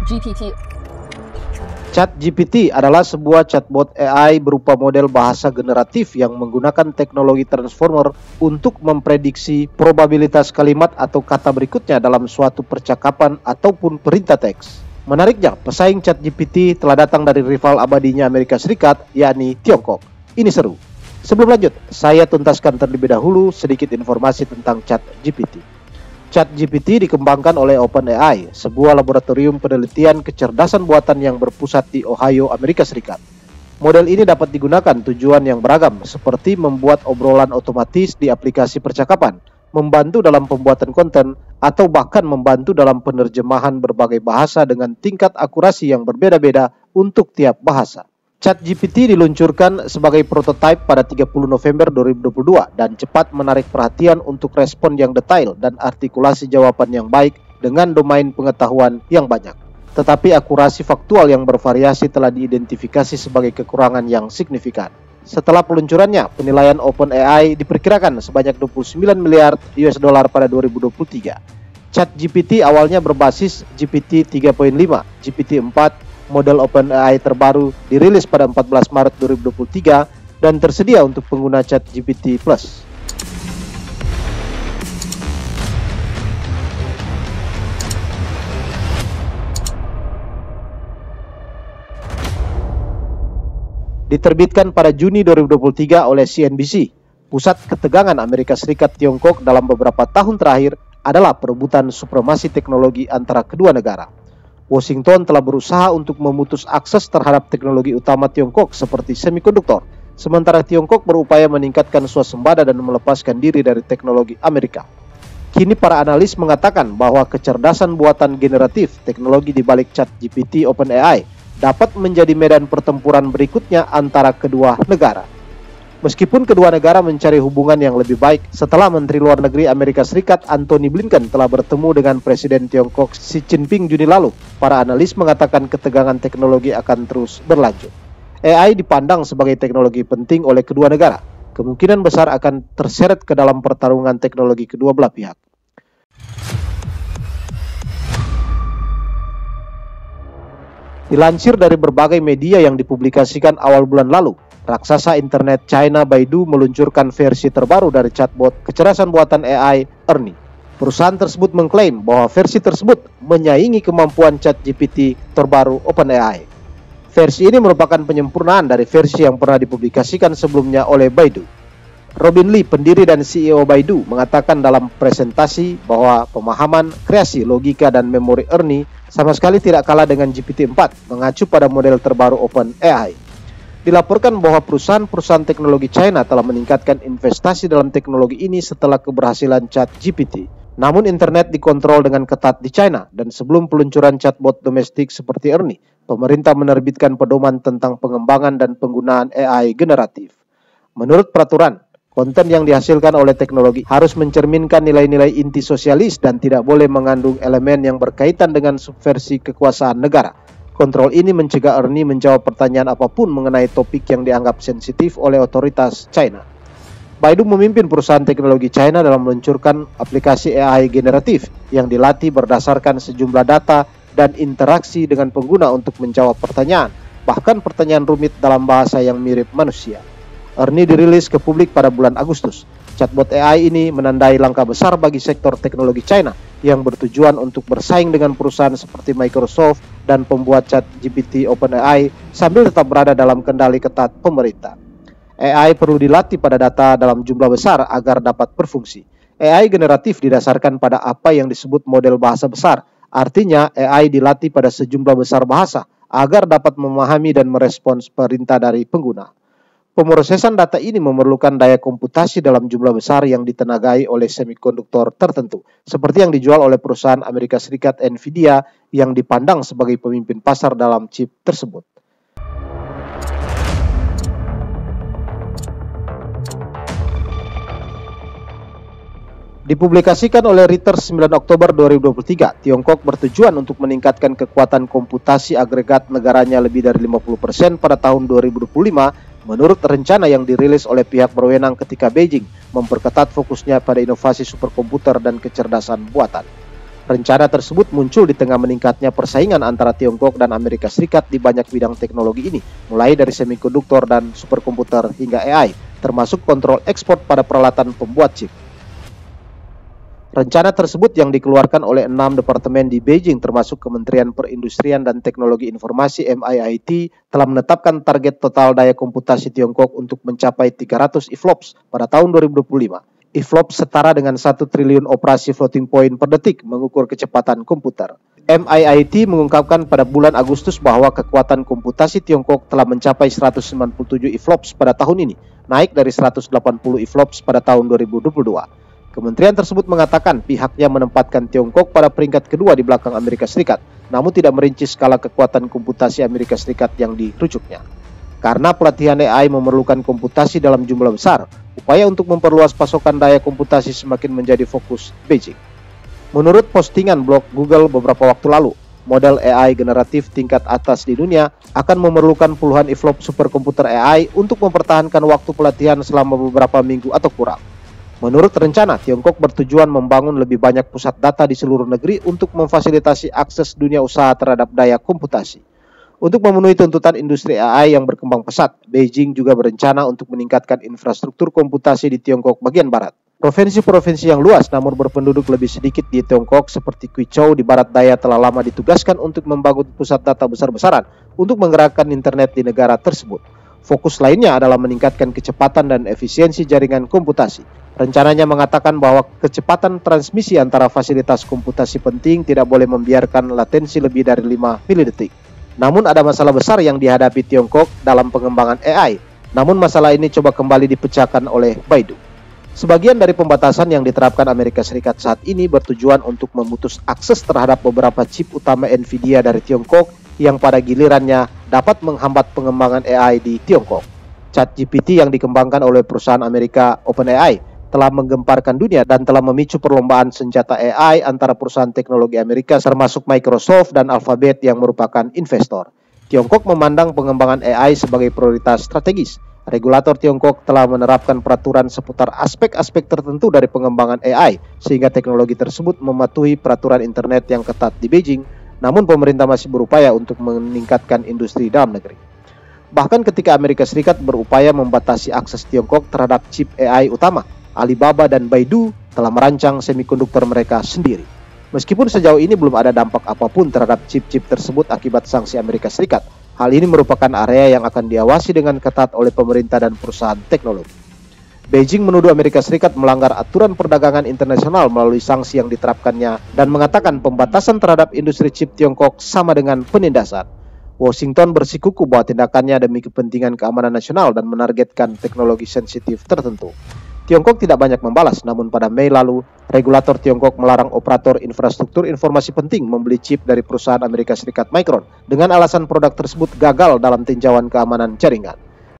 GPT. ChatGPT adalah sebuah chatbot AI berupa model bahasa generatif yang menggunakan teknologi transformer untuk memprediksi probabilitas kalimat atau kata berikutnya dalam suatu percakapan ataupun perintah teks. Menariknya, pesaing ChatGPT telah datang dari rival abadinya Amerika Serikat, yakni Tiongkok. Ini seru. Sebelum lanjut, saya tuntaskan terlebih dahulu sedikit informasi tentang ChatGPT. ChatGPT dikembangkan oleh OpenAI, sebuah laboratorium penelitian kecerdasan buatan yang berpusat di Ohio, Amerika Serikat. Model ini dapat digunakan tujuan yang beragam, seperti membuat obrolan otomatis di aplikasi percakapan, membantu dalam pembuatan konten, atau bahkan membantu dalam penerjemahan berbagai bahasa dengan tingkat akurasi yang berbeda-beda untuk tiap bahasa. ChatGPT diluncurkan sebagai prototipe pada 30 November 2022 dan cepat menarik perhatian untuk respon yang detail dan artikulasi jawaban yang baik dengan domain pengetahuan yang banyak. Tetapi akurasi faktual yang bervariasi telah diidentifikasi sebagai kekurangan yang signifikan. Setelah peluncurannya, penilaian OpenAI diperkirakan sebanyak 29 miliar US dollar pada 2023. ChatGPT awalnya berbasis GPT 3.5, GPT-4, model OpenAI terbaru dirilis pada 14 Maret 2023 dan tersedia untuk pengguna ChatGPT Plus. Diterbitkan pada Juni 2023 oleh CNBC, pusat ketegangan Amerika Serikat Tiongkok dalam beberapa tahun terakhir adalah perebutan supremasi teknologi antara kedua negara. Washington telah berusaha untuk memutus akses terhadap teknologi utama Tiongkok seperti semikonduktor, sementara Tiongkok berupaya meningkatkan swasembada dan melepaskan diri dari teknologi Amerika. Kini para analis mengatakan bahwa kecerdasan buatan generatif, teknologi di balik ChatGPT OpenAI, dapat menjadi medan pertempuran berikutnya antara kedua negara. Meskipun kedua negara mencari hubungan yang lebih baik setelah Menteri Luar Negeri Amerika Serikat Antony Blinken telah bertemu dengan Presiden Tiongkok Xi Jinping Juni lalu, para analis mengatakan ketegangan teknologi akan terus berlanjut. AI dipandang sebagai teknologi penting oleh kedua negara. Kemungkinan besar akan terseret ke dalam pertarungan teknologi kedua belah pihak. Dilansir dari berbagai media yang dipublikasikan awal bulan lalu, raksasa internet China Baidu meluncurkan versi terbaru dari chatbot kecerdasan buatan AI Ernie. Perusahaan tersebut mengklaim bahwa versi tersebut menyaingi kemampuan ChatGPT terbaru OpenAI. Versi ini merupakan penyempurnaan dari versi yang pernah dipublikasikan sebelumnya oleh Baidu. Robin Li, pendiri dan CEO Baidu, mengatakan dalam presentasi bahwa pemahaman, kreasi, logika, dan memori Ernie sama sekali tidak kalah dengan GPT-4, mengacu pada model terbaru OpenAI. Dilaporkan bahwa perusahaan-perusahaan teknologi China telah meningkatkan investasi dalam teknologi ini setelah keberhasilan ChatGPT. Namun internet dikontrol dengan ketat di China, dan sebelum peluncuran chatbot domestik seperti Ernie, pemerintah menerbitkan pedoman tentang pengembangan dan penggunaan AI generatif. Menurut peraturan, konten yang dihasilkan oleh teknologi harus mencerminkan nilai-nilai inti sosialis dan tidak boleh mengandung elemen yang berkaitan dengan subversi kekuasaan negara. Kontrol ini mencegah Ernie menjawab pertanyaan apapun mengenai topik yang dianggap sensitif oleh otoritas China. Baidu memimpin perusahaan teknologi China dalam meluncurkan aplikasi AI generatif yang dilatih berdasarkan sejumlah data dan interaksi dengan pengguna untuk menjawab pertanyaan, bahkan pertanyaan rumit dalam bahasa yang mirip manusia. Ernie dirilis ke publik pada bulan Agustus. Chatbot AI ini menandai langkah besar bagi sektor teknologi China yang bertujuan untuk bersaing dengan perusahaan seperti Microsoft dan pembuat ChatGPT OpenAI sambil tetap berada dalam kendali ketat pemerintah. AI perlu dilatih pada data dalam jumlah besar agar dapat berfungsi. AI generatif didasarkan pada apa yang disebut model bahasa besar. Artinya AI dilatih pada sejumlah besar bahasa agar dapat memahami dan merespons perintah dari pengguna. Pemrosesan data ini memerlukan daya komputasi dalam jumlah besar yang ditenagai oleh semikonduktor tertentu, seperti yang dijual oleh perusahaan Amerika Serikat Nvidia yang dipandang sebagai pemimpin pasar dalam chip tersebut. Dipublikasikan oleh Reuters 9 Oktober 2023, Tiongkok bertujuan untuk meningkatkan kekuatan komputasi agregat negaranya lebih dari 50% pada tahun 2025 menurut rencana yang dirilis oleh pihak berwenang ketika Beijing memperketat fokusnya pada inovasi superkomputer dan kecerdasan buatan. Rencana tersebut muncul di tengah meningkatnya persaingan antara Tiongkok dan Amerika Serikat di banyak bidang teknologi ini, mulai dari semikonduktor dan superkomputer hingga AI, termasuk kontrol ekspor pada peralatan pembuat chip. Rencana tersebut yang dikeluarkan oleh 6 departemen di Beijing termasuk Kementerian Perindustrian dan Teknologi Informasi MIIT telah menetapkan target total daya komputasi Tiongkok untuk mencapai 300 IFLOPS pada tahun 2025. IFLOPS setara dengan 1 triliun operasi floating point per detik mengukur kecepatan komputer. MIIT mengungkapkan pada bulan Agustus bahwa kekuatan komputasi Tiongkok telah mencapai 197 IFLOPS pada tahun ini, naik dari 180 IFLOPS pada tahun 2022. Kementerian tersebut mengatakan pihaknya menempatkan Tiongkok pada peringkat kedua di belakang Amerika Serikat, namun tidak merinci skala kekuatan komputasi Amerika Serikat yang dirujuknya. Karena pelatihan AI memerlukan komputasi dalam jumlah besar, upaya untuk memperluas pasokan daya komputasi semakin menjadi fokus Beijing. Menurut postingan blog Google beberapa waktu lalu, model AI generatif tingkat atas di dunia akan memerlukan puluhan IFLOPS superkomputer AI untuk mempertahankan waktu pelatihan selama beberapa minggu atau kurang. Menurut rencana, Tiongkok bertujuan membangun lebih banyak pusat data di seluruh negeri untuk memfasilitasi akses dunia usaha terhadap daya komputasi. Untuk memenuhi tuntutan industri AI yang berkembang pesat, Beijing juga berencana untuk meningkatkan infrastruktur komputasi di Tiongkok bagian barat. Provinsi-provinsi yang luas namun berpenduduk lebih sedikit di Tiongkok seperti Guizhou di barat daya telah lama ditugaskan untuk membangun pusat data besar-besaran untuk menggerakkan internet di negara tersebut. Fokus lainnya adalah meningkatkan kecepatan dan efisiensi jaringan komputasi. Rencananya mengatakan bahwa kecepatan transmisi antara fasilitas komputasi penting tidak boleh membiarkan latensi lebih dari 5 milidetik. Namun ada masalah besar yang dihadapi Tiongkok dalam pengembangan AI. Namun masalah ini coba kembali dipecahkan oleh Baidu. Sebagian dari pembatasan yang diterapkan Amerika Serikat saat ini bertujuan untuk memutus akses terhadap beberapa chip utama Nvidia dari Tiongkok yang pada gilirannya dapat menghambat pengembangan AI di Tiongkok. ChatGPT yang dikembangkan oleh perusahaan Amerika OpenAI telah menggemparkan dunia dan telah memicu perlombaan senjata AI antara perusahaan teknologi Amerika termasuk Microsoft dan Alphabet yang merupakan investor. Tiongkok memandang pengembangan AI sebagai prioritas strategis. Regulator Tiongkok telah menerapkan peraturan seputar aspek-aspek tertentu dari pengembangan AI sehingga teknologi tersebut mematuhi peraturan internet yang ketat di Beijing. Namun pemerintah masih berupaya untuk meningkatkan industri dalam negeri. Bahkan ketika Amerika Serikat berupaya membatasi akses Tiongkok terhadap chip AI utama, Alibaba dan Baidu telah merancang semikonduktor mereka sendiri. Meskipun sejauh ini belum ada dampak apapun terhadap chip-chip tersebut akibat sanksi Amerika Serikat, hal ini merupakan area yang akan diawasi dengan ketat oleh pemerintah dan perusahaan teknologi. Beijing menuduh Amerika Serikat melanggar aturan perdagangan internasional melalui sanksi yang diterapkannya dan mengatakan pembatasan terhadap industri chip Tiongkok sama dengan penindasan. Washington bersikukuh bahwa tindakannya demi kepentingan keamanan nasional dan menargetkan teknologi sensitif tertentu. Tiongkok tidak banyak membalas, namun pada Mei lalu, regulator Tiongkok melarang operator infrastruktur informasi penting membeli chip dari perusahaan Amerika Serikat Micron dengan alasan produk tersebut gagal dalam tinjauan keamanan jaringan.